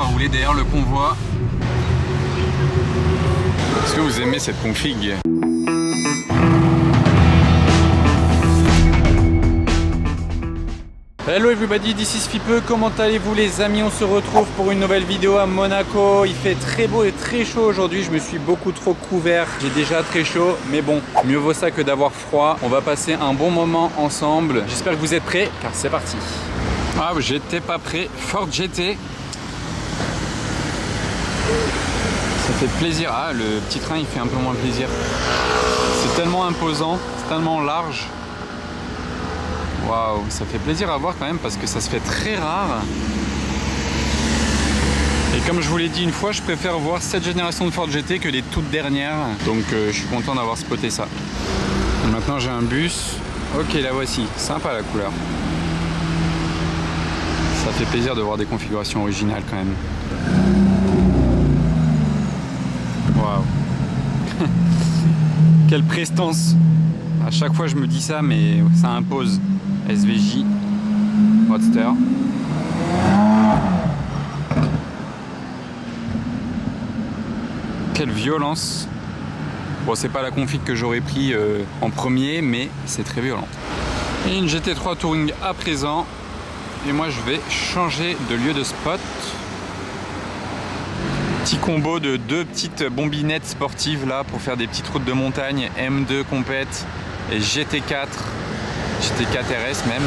va rouler derrière le convoi. Est-ce que vous aimez cette config? Hello everybody, this is Fipe. Comment allez-vous les amis? On se retrouve pour une nouvelle vidéo à Monaco. Il fait très beau et très chaud aujourd'hui. Je me suis beaucoup trop couvert. J'ai déjà très chaud, mais bon, mieux vaut ça que d'avoir froid. On va passer un bon moment ensemble. J'espère que vous êtes prêts, car c'est parti. Ah, j'étais pas prêt. Ford GT. Ça fait plaisir. Ah, le petit train, il fait un peu moins plaisir. C'est tellement imposant, c'est tellement large. Waouh, ça fait plaisir à voir quand même parce que ça se fait très rare. Et comme je vous l'ai dit une fois, je préfère voir cette génération de Ford GT que les toutes dernières. Donc je suis content d'avoir spoté ça. Et maintenant j'ai un bus. Ok, la voici. Sympa la couleur. Ça fait plaisir de voir des configurations originales quand même. Waouh. Quelle prestance. À chaque fois je me dis ça, mais ça impose. SVJ Roadster. Quelle violence. Bon, c'est pas la config que j'aurais pris en premier, mais c'est très violent. Et une GT3 Touring à présent. Et moi je vais changer de lieu de spot. Petit combo de deux petites bombinettes sportives là pour faire des petites routes de montagne. M2 compète et GT4 RS même.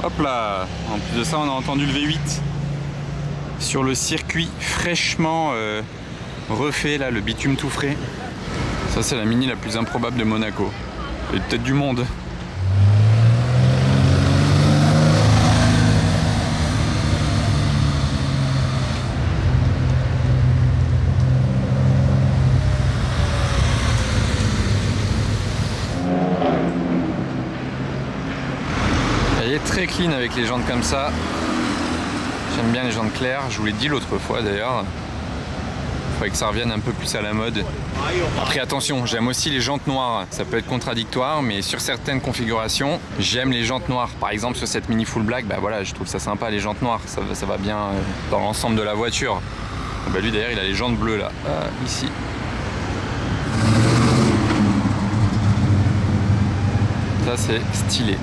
Hop là. En plus de ça, on a entendu le V8 sur le circuit fraîchement refait là, le bitume tout frais. Ça c'est la Mini la plus improbable de Monaco et peut-être du monde. Très clean avec les jantes comme ça. J'aime bien les jantes claires, je vous l'ai dit l'autre fois d'ailleurs. Il faudrait que ça revienne un peu plus à la mode. Après attention, j'aime aussi les jantes noires. Ça peut être contradictoire, mais sur certaines configurations, j'aime les jantes noires. Par exemple sur cette Mini Full Black, bah voilà, je trouve ça sympa les jantes noires. Ça va bien dans l'ensemble de la voiture. Bah lui d'ailleurs il a les jantes bleues là, ici. Ça c'est stylé.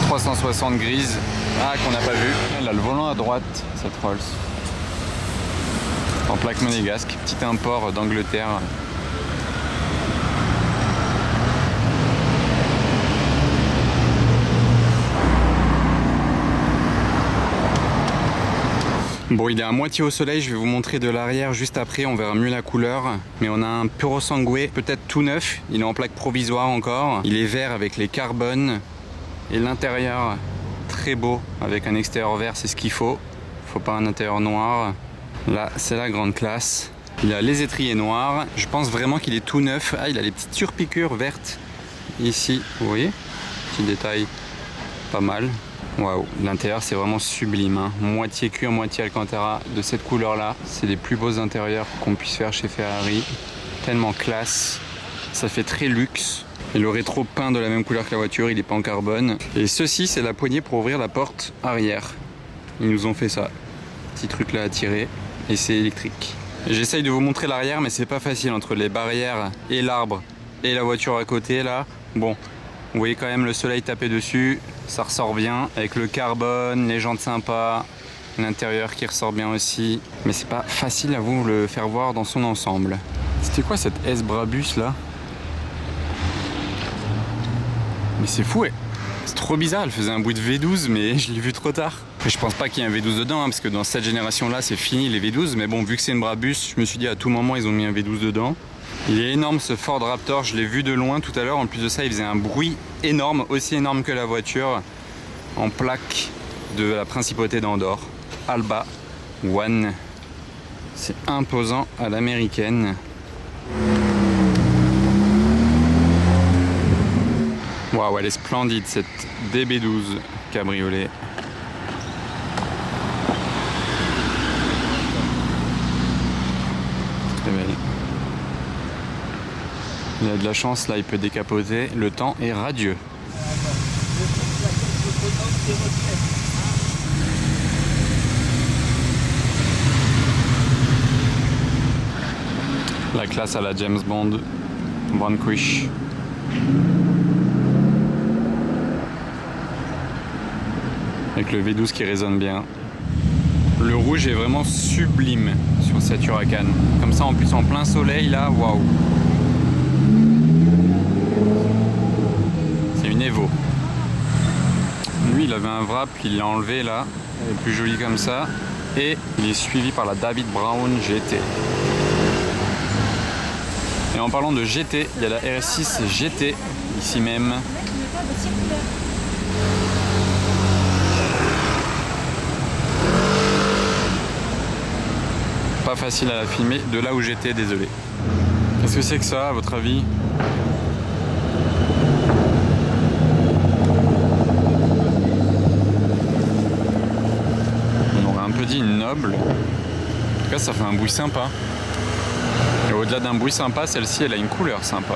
360 grise, qu'on n'a pas vu. Elle a le volant à droite, cette Rolls. En plaque monégasque, petit import d'Angleterre. Bon, il est à moitié au soleil, je vais vous montrer de l'arrière juste après, on verra mieux la couleur. Mais on a un Puro Sangue, peut-être tout neuf, il est en plaque provisoire encore. Il est vert avec les carbones. Et l'intérieur très beau avec un extérieur vert, c'est ce qu'il faut. Faut pas un intérieur noir. Là c'est la grande classe. Il a les étriers noirs. Je pense vraiment qu'il est tout neuf. Ah, il a les petites surpiqûres vertes ici. Vous voyez, petit détail pas mal. Waouh, l'intérieur c'est vraiment sublime, hein. Moitié cuir, moitié alcantara de cette couleur là. C'est les plus beaux intérieurs qu'on puisse faire chez Ferrari. Tellement classe. Ça fait très luxe. Et le rétro peint de la même couleur que la voiture, il n'est pas en carbone. Et ceci, c'est la poignée pour ouvrir la porte arrière. Ils nous ont fait ça. Petit truc là à tirer. Et c'est électrique. J'essaye de vous montrer l'arrière, mais c'est pas facile entre les barrières et l'arbre et la voiture à côté là. Bon, vous voyez quand même le soleil taper dessus. Ça ressort bien. Avec le carbone, les jantes sympas. L'intérieur qui ressort bien aussi. Mais c'est pas facile à vous le faire voir dans son ensemble. C'était quoi cette S Brabus là? Mais c'est fou, ouais. C'est trop bizarre, elle faisait un bruit de V12 mais je l'ai vu trop tard. Et je pense pas qu'il y ait un V12 dedans parce que dans cette génération là c'est fini les V12, mais bon vu que c'est une Brabus, je me suis dit à tout moment ils ont mis un V12 dedans. Il est énorme ce Ford Raptor, je l'ai vu de loin tout à l'heure, en plus de ça il faisait un bruit énorme, aussi énorme que la voiture, en plaque de la principauté d'Andorre. Alba One, c'est imposant à l'américaine. Waouh, elle est splendide cette DB12 cabriolet. Très belle. Il a de la chance, là il peut décapoter. Le temps est radieux. La classe à la James Bond, Vanquish. Avec le V12 qui résonne bien. Le rouge est vraiment sublime sur cette Huracan. Comme ça en plus en plein soleil là, waouh. C'est une Evo. Lui il avait un wrap, il l'a enlevé là. Elle est plus jolie comme ça. Et il est suivi par la David Brown GT. Et en parlant de GT, il y a la RS6 GT ici même. Pas facile à la filmer de là où j'étais, désolé. Qu'est-ce que c'est que ça à votre avis? On aurait un peu dit noble. En tout cas ça fait un bruit sympa. Et au-delà d'un bruit sympa, celle-ci elle a une couleur sympa.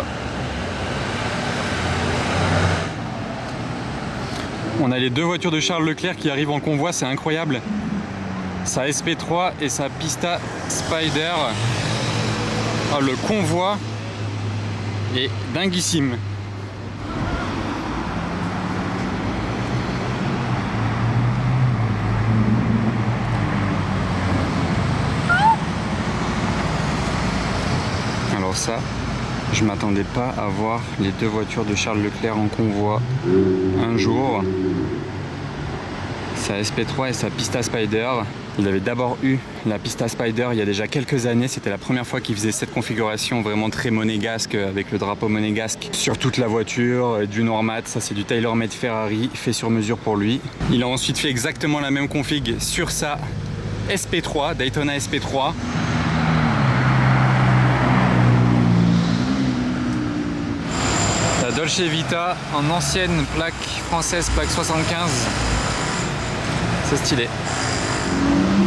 On a les deux voitures de Charles Leclerc qui arrivent en convoi, c'est incroyable. Sa SP3 et sa Pista Spider. Oh, le convoi est dinguissime. Alors ça, je m'attendais pas à voir les deux voitures de Charles Leclerc en convoi un jour. Sa SP3 et sa Pista Spider. Il avait d'abord eu la Pista Spider il y a déjà quelques années. C'était la première fois qu'il faisait cette configuration vraiment très monégasque avec le drapeau monégasque sur toute la voiture, du Normat. Ça c'est du tailor-made Ferrari fait sur mesure pour lui. Il a ensuite fait exactement la même config sur sa SP3, Daytona SP3. La Dolce Vita en ancienne plaque française, plaque 75. C'est stylé.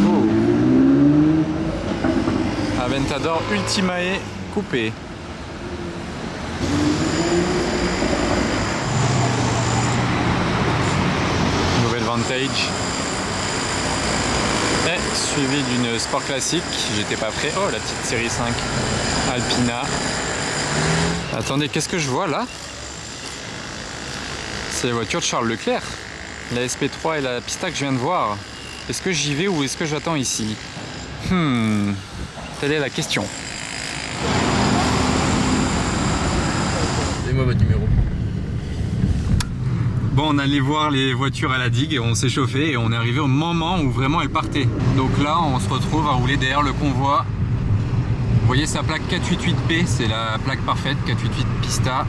Oh. Aventador Ultimae coupé. Nouvelle Vantage. Et suivi d'une Sport classique. J'étais pas prêt. Oh, la petite série 5. Alpina. Attendez, qu'est-ce que je vois là? C'est la voiture de Charles Leclerc. La SP3 et la Pista que je viens de voir. Est-ce que j'y vais ou est-ce que j'attends ici? Telle est la question. Donnez-moi votre numéro. Bon, on allait voir les voitures à la digue et on s'est chauffé et on est arrivé au moment où vraiment elles partaient. Donc là, on se retrouve à rouler derrière le convoi. Vous voyez sa plaque 488P, c'est la plaque parfaite, 488 Pista.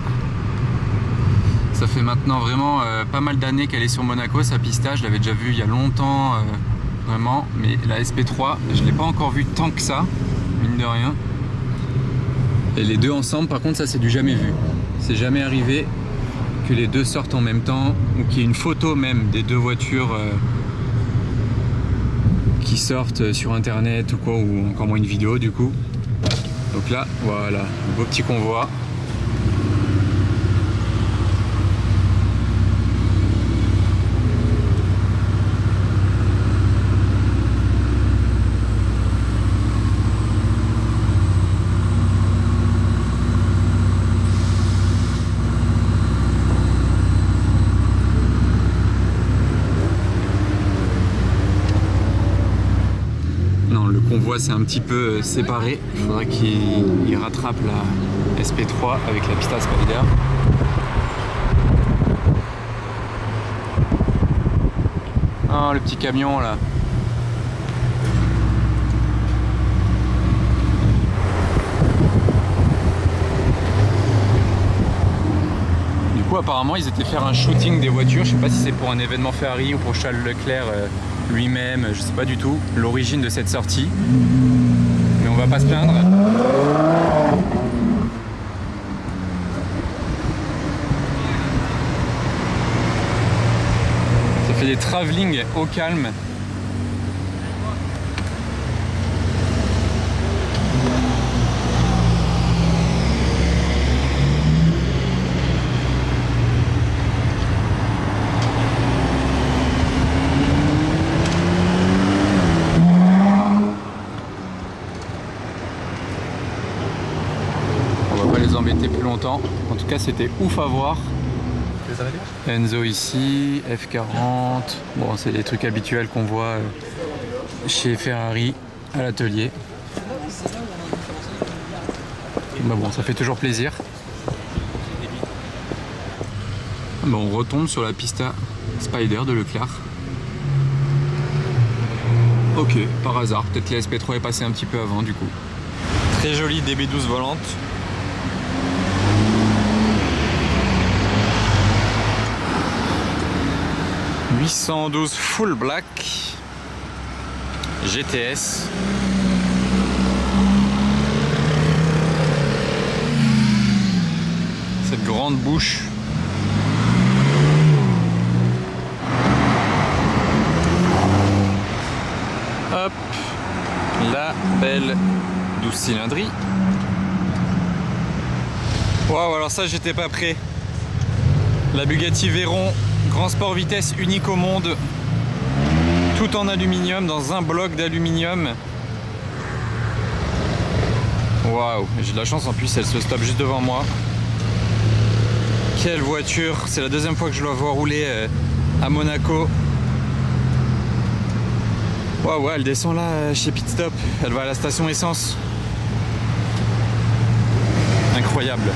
Ça fait maintenant vraiment pas mal d'années qu'elle est sur Monaco, sa Pista. Je l'avais déjà vue il y a longtemps, vraiment. Mais la SP3, je ne l'ai pas encore vue tant que ça, mine de rien. Et les deux ensemble, par contre, ça c'est du jamais vu. C'est jamais arrivé que les deux sortent en même temps, ou qu'il y ait une photo même des deux voitures qui sortent sur internet ou quoi, ou encore moins une vidéo du coup. Donc là, voilà, un beau petit convoi. Le convoi c'est un petit peu séparé, il faudrait qu'il rattrape la SP3 avec la Pista Spider. Ah, le petit camion là. Du coup apparemment ils étaient faire un shooting des voitures, je sais pas si c'est pour un événement Ferrari ou pour Charles Leclerc lui-même, je sais pas du tout l'origine de cette sortie, mais on va pas se plaindre. Ça fait des travelling au calme. va les embêter plus longtemps. En tout cas, c'était ouf à voir. Enzo ici, F40. Bon, c'est des trucs habituels qu'on voit chez Ferrari à l'atelier. Bah bon, ça fait toujours plaisir. Bon, on retombe sur la pista Spider de Leclerc. Ok, par hasard. Peut-être que la SP3 est passée un petit peu avant du coup. Très jolie DB12 volante. « 812 full black GTS ». Cette grande bouche. Hop, la belle 12 cylindries. Waouh, alors ça j'étais pas prêt. La Bugatti Veyron, grand sport vitesse unique au monde, tout en aluminium, dans un bloc d'aluminium. Waouh, j'ai de la chance en plus, elle se stoppe juste devant moi. Quelle voiture, c'est la deuxième fois que je la vois rouler à Monaco. Waouh, elle descend là chez Pit Stop, elle va à la station essence. Incroyable.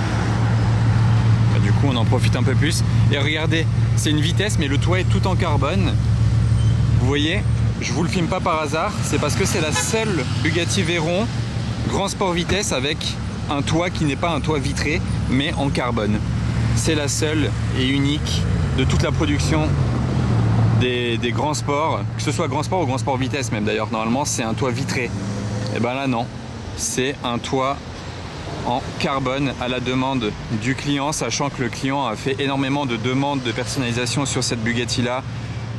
Bah, du coup, on en profite un peu plus. Et regardez, c'est une vitesse, mais le toit est tout en carbone. Vous voyez, je vous le filme pas par hasard, c'est parce que c'est la seule Bugatti Veyron grand sport vitesse avec un toit qui n'est pas un toit vitré, mais en carbone. C'est la seule et unique de toute la production des grands sports, que ce soit grand sport ou grand sport vitesse même d'ailleurs. Normalement c'est un toit vitré, et ben là non, c'est un toit en carbone à la demande du client, sachant que le client a fait énormément de demandes de personnalisation sur cette Bugatti là.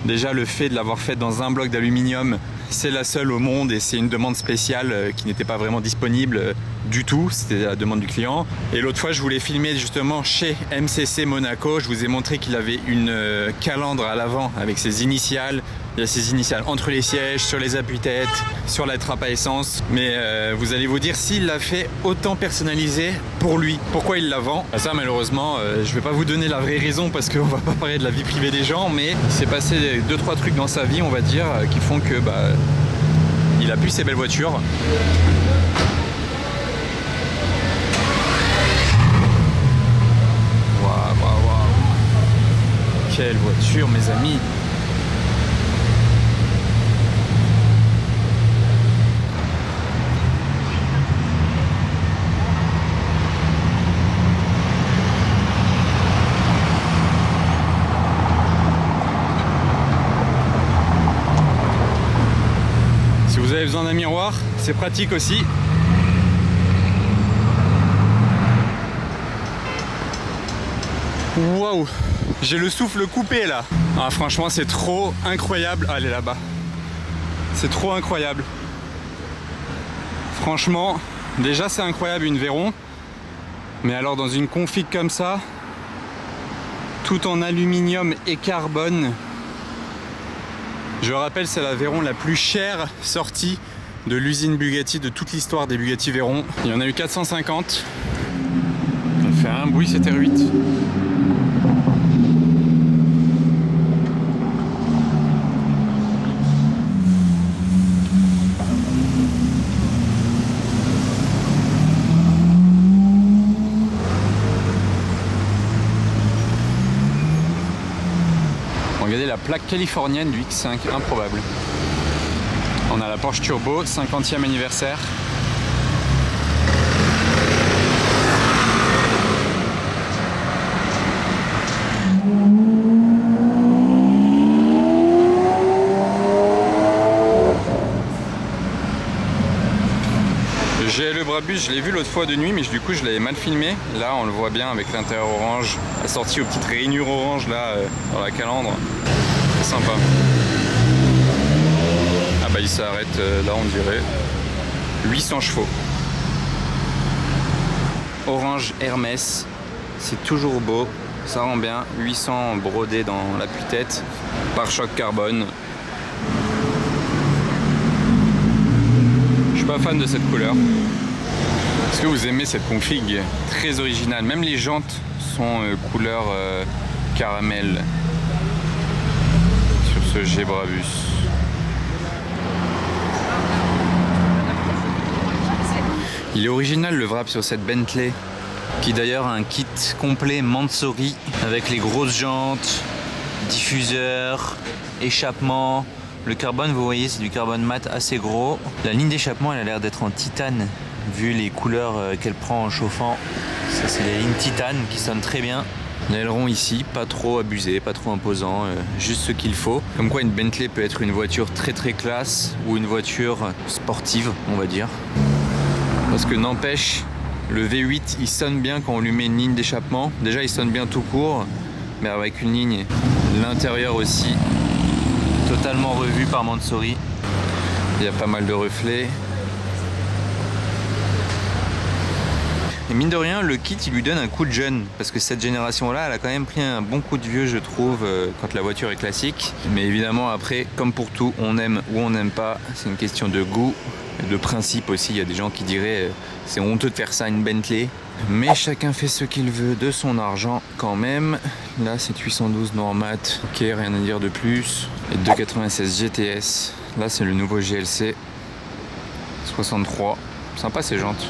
Déjà le fait de l'avoir faite dans un bloc d'aluminium, c'est la seule au monde et c'est une demande spéciale qui n'était pas vraiment disponible du tout, c'était la demande du client. Et l'autre fois je voulais filmer justement chez MCC Monaco, je vous ai montré qu'il avait une calandre à l'avant avec ses initiales. Il y a ses initiales entre les sièges, sur les appuis-têtes, sur la trappe à essence. Mais vous allez vous dire s'il l'a fait autant personnalisé pour lui, pourquoi il la vend. Ça malheureusement, je vais pas vous donner la vraie raison parce qu'on va pas parler de la vie privée des gens, mais il s'est passé 2-3 trucs dans sa vie, on va dire, qui font que il a plus ses belles voitures. Waouh. Quelle voiture mes amis. Si vous avez besoin d'un miroir, c'est pratique aussi. Waouh, j'ai le souffle coupé là. Ah, franchement, c'est trop incroyable. Ah, elle est là-bas. C'est trop incroyable. Franchement, déjà c'est incroyable une Veyron. Mais alors dans une config comme ça, tout en aluminium et carbone. Je rappelle, c'est la Veyron la plus chère sortie de l'usine Bugatti de toute l'histoire des Bugatti Veyron. Il y en a eu 450. On fait un bruit, c'était R8. Regardez la plaque californienne du X5, improbable. On a la Porsche Turbo, 50e anniversaire. Le Brabus, je l'ai vu l'autre fois de nuit, mais du coup je l'avais mal filmé. Là on le voit bien avec l'intérieur orange, assorti aux petites rainures orange là dans la calandre. C'est sympa. Ah bah il s'arrête là on dirait 800 chevaux. Orange Hermès, c'est toujours beau, ça rend bien. 800 brodés dans l'appui-tête, pare-choc carbone. Je suis pas fan de cette couleur. Est-ce que vous aimez cette config? Très originale. Même les jantes sont couleur caramel sur ce G-Brabus. Il est original le wrap sur cette Bentley, qui d'ailleurs a un kit complet Mansory avec les grosses jantes, diffuseur, échappement. Le carbone, vous voyez, c'est du carbone mat assez gros. La ligne d'échappement, elle a l'air d'être en titane, vu les couleurs qu'elle prend en chauffant. Ça, c'est les lignes titane qui sonnent très bien. L'aileron ici, pas trop abusé, pas trop imposant, juste ce qu'il faut. Comme quoi une Bentley peut être une voiture très très classe ou une voiture sportive, on va dire. Parce que n'empêche, le V8 il sonne bien quand on lui met une ligne d'échappement. Déjà il sonne bien tout court, mais avec une ligne. L'intérieur aussi, totalement revu par Mansory. Il y a pas mal de reflets. Et mine de rien, le kit il lui donne un coup de jeune, parce que cette génération-là, elle a quand même pris un bon coup de vieux, je trouve, quand la voiture est classique. Mais évidemment, après, comme pour tout, on aime ou on n'aime pas, c'est une question de goût, de principe aussi. Il y a des gens qui diraient c'est honteux de faire ça à une Bentley. Mais chacun fait ce qu'il veut de son argent quand même. Là, c'est 812 Normat, ok, rien à dire de plus. Et 296 GTS, là c'est le nouveau GLC 63. Sympa ces jantes.